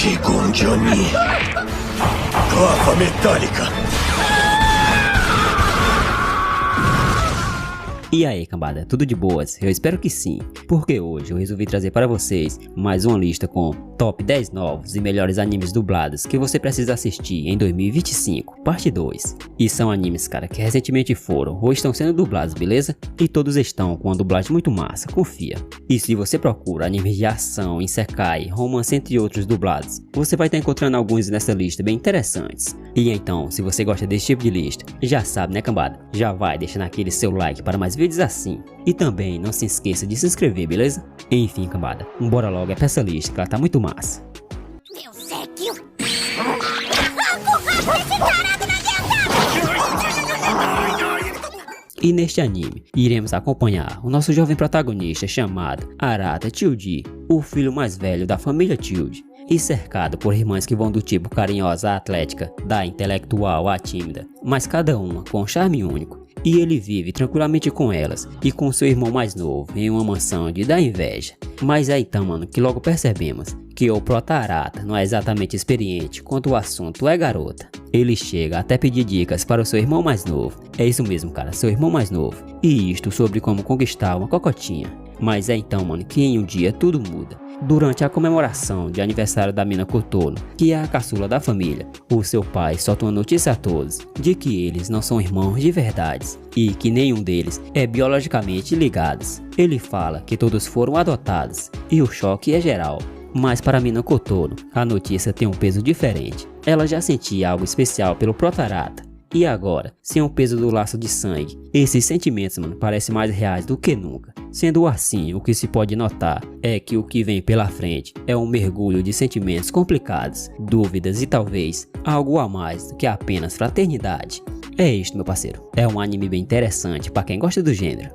Shigonjani. Clava metálica. E aí, cambada, tudo de boas? Eu espero que sim, porque hoje eu resolvi trazer para vocês mais uma lista com top 10 novos e melhores animes dublados que você precisa assistir em 2025, parte 2. E são animes, cara, que recentemente foram ou estão sendo dublados, beleza? E todos estão com uma dublagem muito massa, confia. E se você procura animes de ação, isekai, romance entre outros dublados, você vai estar encontrando alguns nessa lista bem interessantes. E então, se você gosta desse tipo de lista, já sabe, né, cambada? Já vai deixando aquele seu like para mais vídeos assim. E também não se esqueça de se inscrever, beleza? Enfim, cambada, bora logo pra essa lista que ela tá muito massa. Meu séquio! Esse tarado E neste anime, iremos acompanhar o nosso jovem protagonista chamado Arata Tsuji, o filho mais velho da família Tsuji, e cercado por irmãs que vão do tipo carinhosa à atlética, da intelectual à tímida, mas cada uma com um charme único. E ele vive tranquilamente com elas e com seu irmão mais novo em uma mansão de dar inveja. Mas é então, mano, que logo percebemos que o prota Arata não é exatamente experiente quando o assunto é garota. Ele chega até pedir dicas para o seu irmão mais novo. É isso mesmo, cara, seu irmão mais novo. E isto sobre como conquistar uma cocotinha. Mas é então, mano, que em um dia tudo muda. Durante a comemoração de aniversário da mina Kotono, que é a caçula da família, o seu pai solta uma notícia a todos de que eles não são irmãos de verdade e que nenhum deles é biologicamente ligados. Ele fala que todos foram adotados e o choque é geral. Mas para a mina Kotono, a notícia tem um peso diferente. Ela já sentia algo especial pelo prota Arata. E agora, sem o peso do laço de sangue, esses sentimentos, mano, parecem mais reais do que nunca. Sendo assim, o que se pode notar é que o que vem pela frente é um mergulho de sentimentos complicados, dúvidas e talvez algo a mais do que apenas fraternidade. É isto, meu parceiro. É um anime bem interessante para quem gosta do gênero.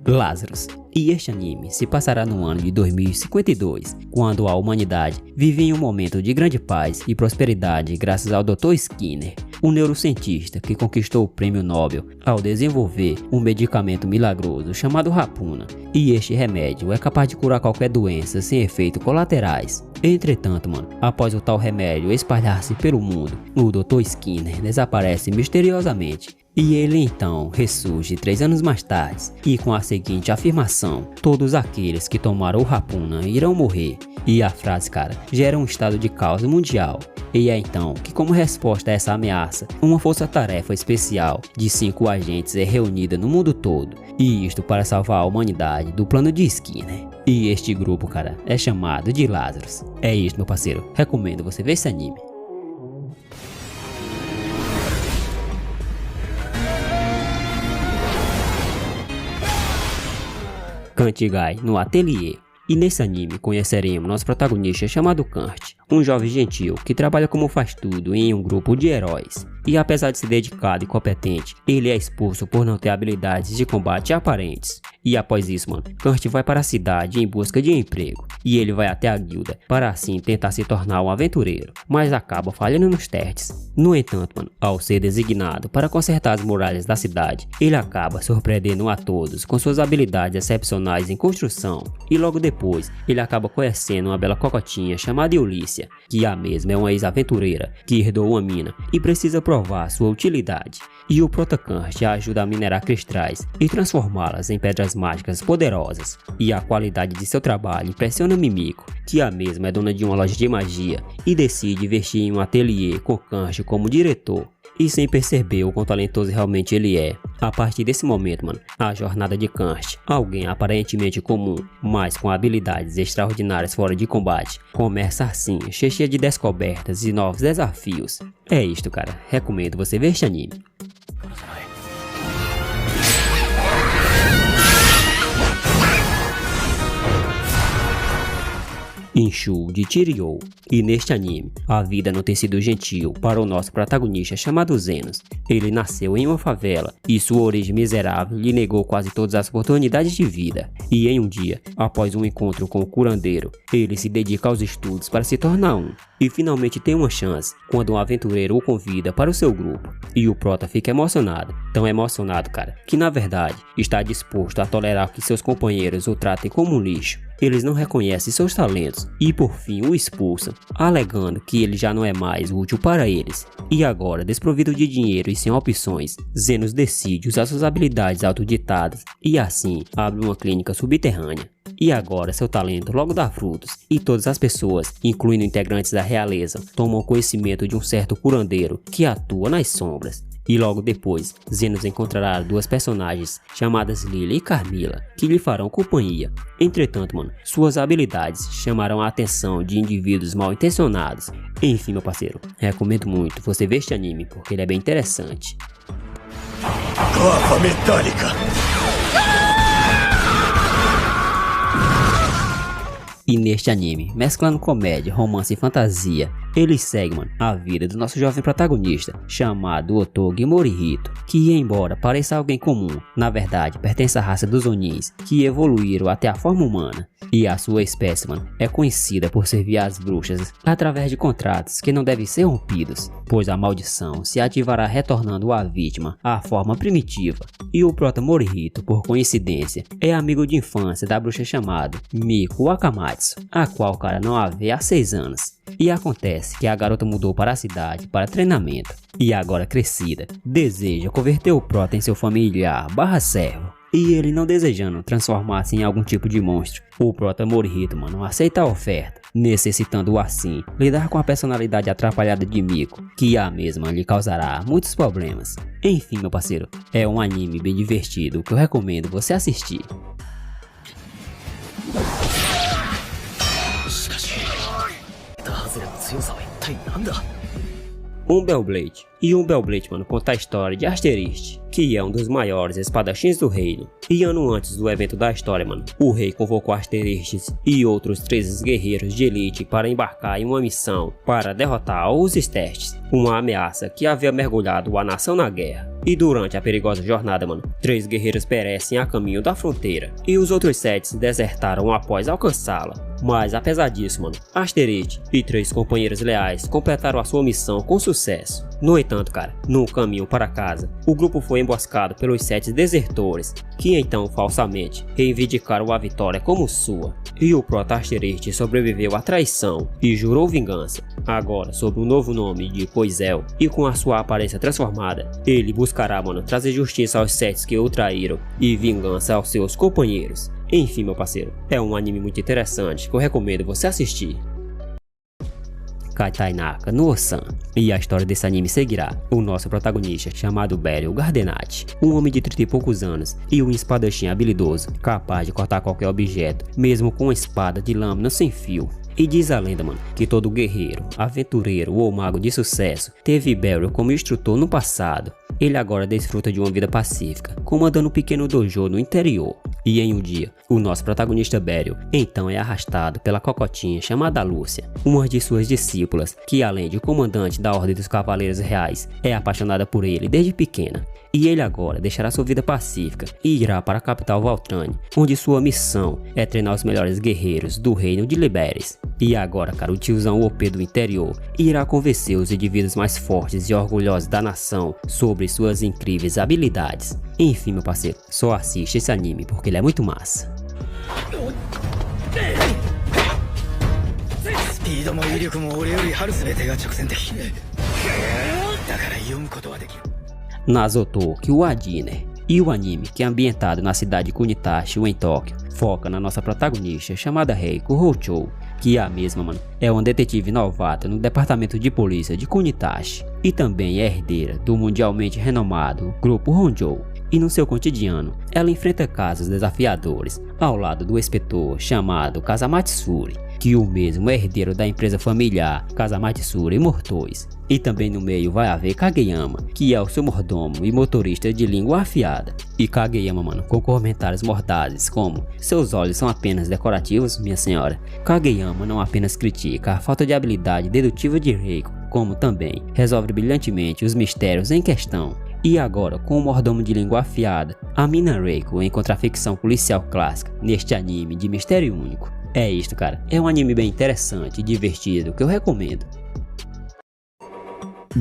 Lazarus. E este anime se passará no ano de 2052, quando a humanidade vive em um momento de grande paz e prosperidade graças ao Dr. Skinner, um neurocientista que conquistou o prêmio Nobel ao desenvolver um medicamento milagroso chamado Rapuna, e este remédio é capaz de curar qualquer doença sem efeitos colaterais. Entretanto, mano, após o tal remédio espalhar-se pelo mundo, o Dr. Skinner desaparece misteriosamente. E ele então ressurge 3 anos mais tarde, e com a seguinte afirmação: todos aqueles que tomaram o Rapuna irão morrer. E a frase, cara, gera um estado de caos mundial. E é então que, como resposta a essa ameaça, uma força-tarefa especial de 5 agentes é reunida no mundo todo, e isto para salvar a humanidade do plano de Skinner. E este grupo, cara, é chamado de Lazarus. É isso, meu parceiro, recomendo você ver esse anime. Kantigai no Ateliê. E nesse anime conheceremos nosso protagonista chamado Kurt, um jovem gentil que trabalha como faz-tudo em um grupo de heróis. E apesar de ser dedicado e competente, ele é expulso por não ter habilidades de combate aparentes. E após isso, mano, Kurt vai para a cidade em busca de emprego. E ele vai até a guilda para assim tentar se tornar um aventureiro, mas acaba falhando nos testes. No entanto, mano, ao ser designado para consertar as muralhas da cidade, ele acaba surpreendendo a todos com suas habilidades excepcionais em construção. E logo depois, ele acaba conhecendo uma bela cocotinha chamada Ulícia, que a mesma é uma ex-aventureira que herdou uma mina e precisa provar sua utilidade. E o Protocant ajuda a minerar cristais e transformá-las em pedras mágicas poderosas. E a qualidade de seu trabalho impressiona Mimiko, que a mesma é dona de uma loja de magia e decide investir em um ateliê com Kant como diretor. E sem perceber o quão talentoso realmente ele é. A partir desse momento, mano, a jornada de Kant, alguém aparentemente comum, mas com habilidades extraordinárias fora de combate, começa assim, cheia de descobertas e novos desafios. É isto, cara. Recomendo você ver este anime. Inshu de Chiryu. E neste anime, a vida não tem sido gentil para o nosso protagonista chamado Zenos. Ele nasceu em uma favela e sua origem miserável lhe negou quase todas as oportunidades de vida. E em um dia, após um encontro com o curandeiro, ele se dedica aos estudos para se tornar um. E finalmente tem uma chance, quando um aventureiro o convida para o seu grupo. E o prota fica emocionado, tão emocionado, cara, que na verdade está disposto a tolerar que seus companheiros o tratem como um lixo. Eles não reconhecem seus talentos e por fim o expulsam, alegando que ele já não é mais útil para eles. E agora, desprovido de dinheiro e sem opções, Zenos decide usar suas habilidades autoditadas e assim abre uma clínica subterrânea. E agora seu talento logo dá frutos, e todas as pessoas, incluindo integrantes da realeza, tomam conhecimento de um certo curandeiro que atua nas sombras. E logo depois, Zenos encontrará duas personagens chamadas Lily e Carmilla, que lhe farão companhia. Entretanto, mano, suas habilidades chamarão a atenção de indivíduos mal intencionados. Enfim, meu parceiro, recomendo muito você ver este anime porque ele é bem interessante. Clava metálica! E neste anime, mesclando comédia, romance e fantasia, ele segue, mano, a vida do nosso jovem protagonista, chamado Otogi Morihito, que embora pareça alguém comum, na verdade pertence à raça dos Onins, que evoluíram até a forma humana. E a sua espécie, mano, é conhecida por servir às bruxas através de contratos que não devem ser rompidos, pois a maldição se ativará retornando a vítima à forma primitiva. E o prota Morihito, por coincidência, é amigo de infância da bruxa chamada Miku Wakamatsu, a qual o cara não a vê há 6 anos. E acontece que a garota mudou para a cidade para treinamento, e agora crescida, deseja converter o prota em seu familiar / servo. E ele não desejando transformar-se em algum tipo de monstro, o prota Morihito, mano, aceita a oferta, necessitando assim lidar com a personalidade atrapalhada de Miku, que a mesma lhe causará muitos problemas. Enfim, meu parceiro, é um anime bem divertido que eu recomendo você assistir. Bellblade. E Bellblade, mano, conta a história de Asterix, que é um dos maiores espadachins do reino. E ano antes do evento da história, mano, o rei convocou Asterix e outros 13 guerreiros de elite para embarcar em uma missão para derrotar os Stertes, uma ameaça que havia mergulhado a nação na guerra. E durante a perigosa jornada, mano, 3 guerreiros perecem a caminho da fronteira, e os outros 7 desertaram após alcançá-la. Mas apesar disso, mano, Asterix e 3 companheiros leais completaram a sua missão com sucesso. No entanto, cara, no caminho para casa, o grupo foi emboscado pelos 7 desertores, que então falsamente reivindicaram a vitória como sua. E o prota Asterix sobreviveu à traição e jurou vingança, agora sob o novo nome de Poisel, e com a sua aparência transformada, ele buscará, mano, trazer justiça aos 7 que o traíram e vingança aos seus companheiros. Enfim, meu parceiro, é um anime muito interessante que eu recomendo você assistir. Katainaka no Osan. E a história desse anime seguirá o nosso protagonista, chamado Beryl Gardenati, um homem de 30 e poucos anos e um espadachim habilidoso, capaz de cortar qualquer objeto, mesmo com uma espada de lâmina sem fio. E diz a lenda, mano, que todo guerreiro, aventureiro ou mago de sucesso teve Beryl como instrutor no passado. Ele agora desfruta de uma vida pacífica, comandando um pequeno dojo no interior. E em um dia, o nosso protagonista Beryl então é arrastado pela cocotinha chamada Lúcia, uma de suas discípulas, que além de comandante da Ordem dos Cavaleiros Reais, é apaixonada por ele desde pequena. E ele agora deixará sua vida pacífica e irá para a capital Valtrane, onde sua missão é treinar os melhores guerreiros do reino de Liberes. E agora, cara, o tiozão OP do interior irá convencer os indivíduos mais fortes e orgulhosos da nação sobre suas incríveis habilidades. Enfim, meu parceiro, só assiste esse anime porque ele é muito massa. Nazotoki Wadiner. E o anime, que é ambientado na cidade de Kunitachi, em Tóquio, foca na nossa protagonista chamada Reiko Hochou, que a mesma, mano, é uma detetive novata no departamento de polícia de Kunitachi e também é herdeira do mundialmente renomado grupo Honjou. E no seu cotidiano, ela enfrenta casos desafiadores ao lado do inspetor chamado Kazamatsuri, que o mesmo é herdeiro da empresa familiar Kazamatsuri Motors. E também no meio vai haver Kageyama, que é o seu mordomo e motorista de língua afiada. E Kageyama, mano, com comentários mordazes como: seus olhos são apenas decorativos, minha senhora. Kageyama não apenas critica a falta de habilidade dedutiva de Reiko, como também resolve brilhantemente os mistérios em questão. E agora, com o mordomo de língua afiada, a mina Reiko encontra a ficção policial clássica neste anime de mistério único. É isto, cara. É um anime bem interessante e divertido que eu recomendo.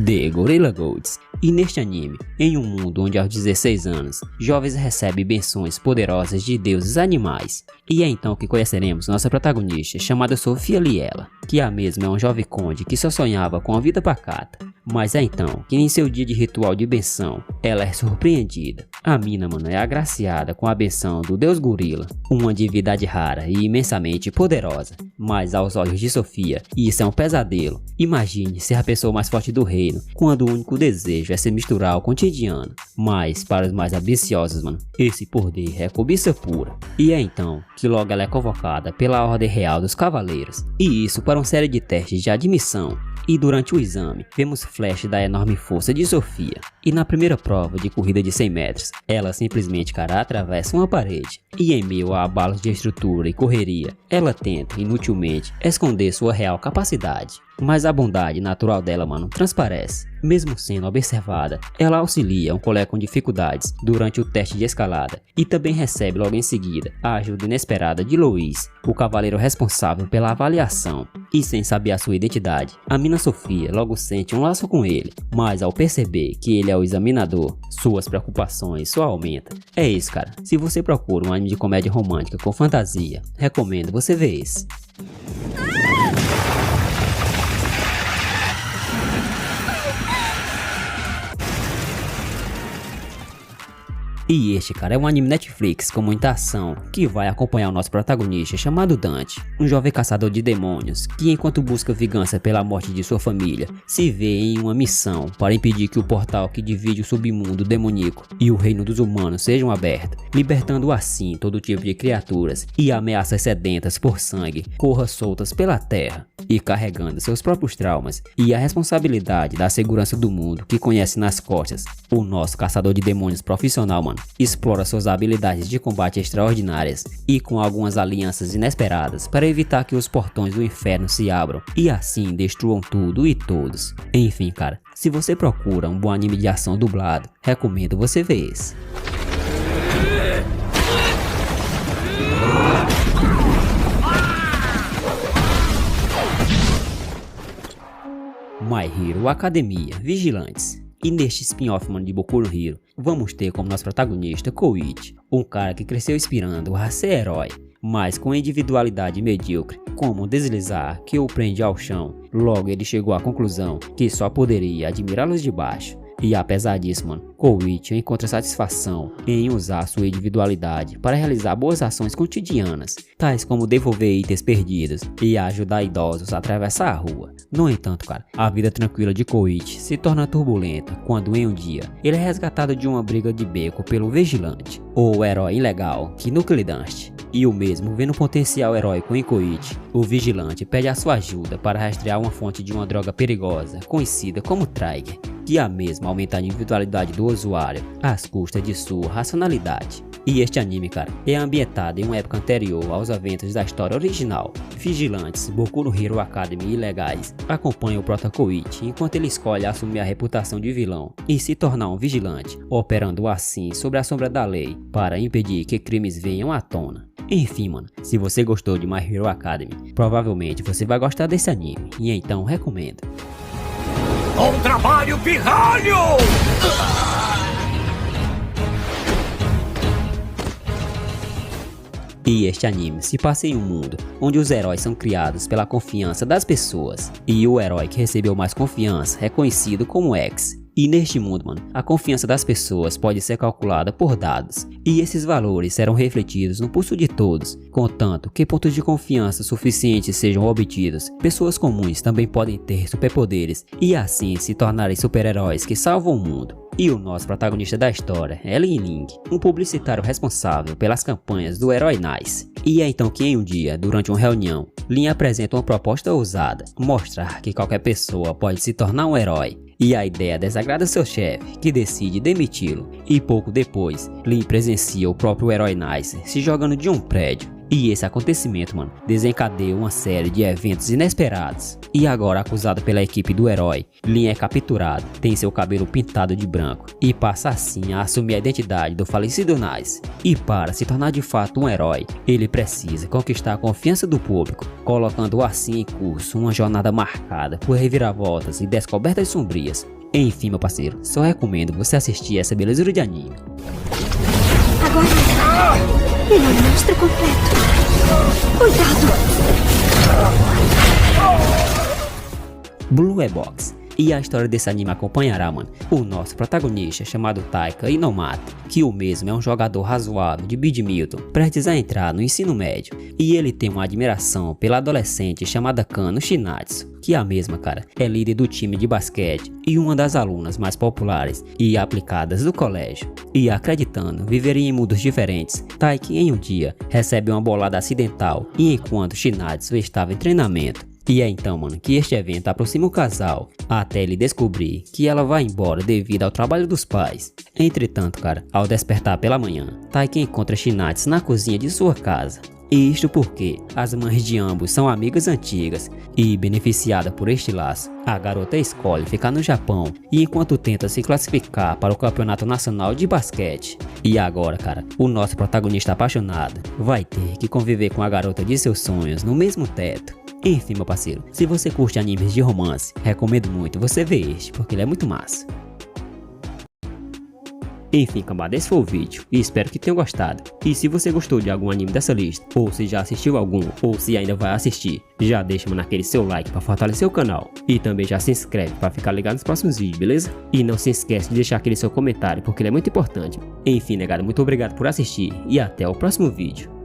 The Gorilla Gods. E neste anime, em um mundo onde aos 16 anos, jovens recebem benções poderosas de deuses animais. E é então que conheceremos nossa protagonista, chamada Sofia Liela, que a mesma é um jovem conde que só sonhava com a vida pacata. Mas é então que em seu dia de ritual de benção, ela é surpreendida. A mina, mano, é agraciada com a benção do deus gorila, uma divindade rara e imensamente poderosa. Mas aos olhos de Sofia, isso é um pesadelo. Imagine ser a pessoa mais forte do reino, quando o único desejo é se misturar ao cotidiano. Mas para os mais ambiciosos, mano, esse poder é cobiça pura. E é então que logo ela é convocada pela Ordem Real dos Cavaleiros. E isso para uma série de testes de admissão. E durante o exame, vemos flash da enorme força de Sofia. E na primeira prova de corrida de 100 metros, ela simplesmente, cara, atravessa uma parede. E em meio a abalos de estrutura e correria, ela tenta, inutilmente, esconder sua real capacidade. Mas a bondade natural dela, mano, transparece. Mesmo sendo observada, ela auxilia um colega com dificuldades durante o teste de escalada e também recebe logo em seguida a ajuda inesperada de Luiz, o cavaleiro responsável pela avaliação. E sem saber a sua identidade, a mina Sofia logo sente um laço com ele, mas ao perceber que ele é o examinador, suas preocupações só aumentam. É isso, cara. Se você procura um anime de comédia romântica com fantasia, recomendo você ver esse. E este, cara, é um anime Netflix com muita ação, que vai acompanhar o nosso protagonista chamado Dante, um jovem caçador de demônios, que enquanto busca vingança pela morte de sua família, se vê em uma missão para impedir que o portal que divide o submundo demoníaco e o reino dos humanos sejam abertos, libertando assim todo tipo de criaturas e ameaças sedentas por sangue corra soltas pela terra, e carregando seus próprios traumas e a responsabilidade da segurança do mundo que conhece nas costas. O nosso caçador de demônios profissional, mano, explora suas habilidades de combate extraordinárias e com algumas alianças inesperadas para evitar que os portões do inferno se abram e assim destruam tudo e todos. Enfim, cara, se você procura um bom anime de ação dublado, recomendo você ver esse. My Hero Academia Vigilantes. E neste spin-off, mano, de Boku no Hero, vamos ter como nosso protagonista Koichi, um cara que cresceu inspirando a ser herói, mas com individualidade medíocre, como deslizar que o prende ao chão. Logo ele chegou à conclusão que só poderia admirá-los de baixo. E apesar disso, mano, Koichi encontra satisfação em usar sua individualidade para realizar boas ações cotidianas, tais como devolver itens perdidos e ajudar idosos a atravessar a rua. No entanto, cara, a vida tranquila de Koichi se torna turbulenta quando em um dia ele é resgatado de uma briga de beco pelo Vigilante, o herói ilegal Kinukuri Dust. E o mesmo vendo o potencial heróico em Koichi, o Vigilante pede a sua ajuda para rastrear uma fonte de uma droga perigosa conhecida como Trigger, que a mesma aumenta a individualidade do usuário às custas de sua racionalidade. E este anime, cara, é ambientado em uma época anterior aos eventos da história original. Vigilantes, Boku no Hero Academy ilegais acompanham o prota Koichi enquanto ele escolhe assumir a reputação de vilão e se tornar um vigilante, operando assim sobre a sombra da lei para impedir que crimes venham à tona. Enfim, mano, se você gostou de My Hero Academy, provavelmente você vai gostar desse anime, e então recomendo. Bom trabalho, pirralho! E este anime se passa em um mundo onde os heróis são criados pela confiança das pessoas, e o herói que recebeu mais confiança é conhecido como X. E neste mundo, mano, a confiança das pessoas pode ser calculada por dados, e esses valores serão refletidos no pulso de todos. Contanto que pontos de confiança suficientes sejam obtidos, pessoas comuns também podem ter superpoderes e assim se tornarem super-heróis que salvam o mundo. E o nosso protagonista da história é Lin Ling, um publicitário responsável pelas campanhas do herói Nice. E é então que em um dia, durante uma reunião, Lin apresenta uma proposta ousada, mostrar que qualquer pessoa pode se tornar um herói. E a ideia desagrada seu chefe, que decide demiti-lo. E pouco depois, Lin presencia o próprio herói Nice se jogando de um prédio. E esse acontecimento, mano, desencadeia uma série de eventos inesperados. E agora, acusado pela equipe do herói, Lin é capturado, tem seu cabelo pintado de branco e passa assim a assumir a identidade do falecido Nice. E para se tornar de fato um herói, ele precisa conquistar a confiança do público, colocando assim em curso uma jornada marcada por reviravoltas e descobertas sombrias. Enfim, meu parceiro, só recomendo você assistir essa belezura de anime. Agora, ele é um monstro completo. Cuidado! Blue Box. E a história desse anime acompanhará, mano, o nosso protagonista chamado Taika Inomata, que o mesmo é um jogador razoável de badminton, prestes a entrar no ensino médio, e ele tem uma admiração pela adolescente chamada Kano Shinatsu, que a mesma, cara, é líder do time de basquete e uma das alunas mais populares e aplicadas do colégio. E acreditando viveria em mundos diferentes, Taika em um dia recebe uma bolada acidental e enquanto Shinatsu estava em treinamento. E é então, mano, que este evento aproxima o casal, até ele descobrir que ela vai embora devido ao trabalho dos pais. Entretanto, cara, ao despertar pela manhã, Taika encontra Shinatsu na cozinha de sua casa. E isto porque as mães de ambos são amigas antigas e, beneficiada por este laço, a garota escolhe ficar no Japão e enquanto tenta se classificar para o campeonato nacional de basquete. E agora, cara, o nosso protagonista apaixonado vai ter que conviver com a garota de seus sonhos no mesmo teto. Enfim, meu parceiro, se você curte animes de romance, recomendo muito você ver este, porque ele é muito massa. Enfim, cambada, esse foi o vídeo e espero que tenham gostado. E se você gostou de algum anime dessa lista, ou se já assistiu algum, ou se ainda vai assistir, já deixa naquele seu like para fortalecer o canal. E também já se inscreve para ficar ligado nos próximos vídeos, beleza? E não se esquece de deixar aquele seu comentário, porque ele é muito importante. Enfim, negado, muito obrigado por assistir e até o próximo vídeo.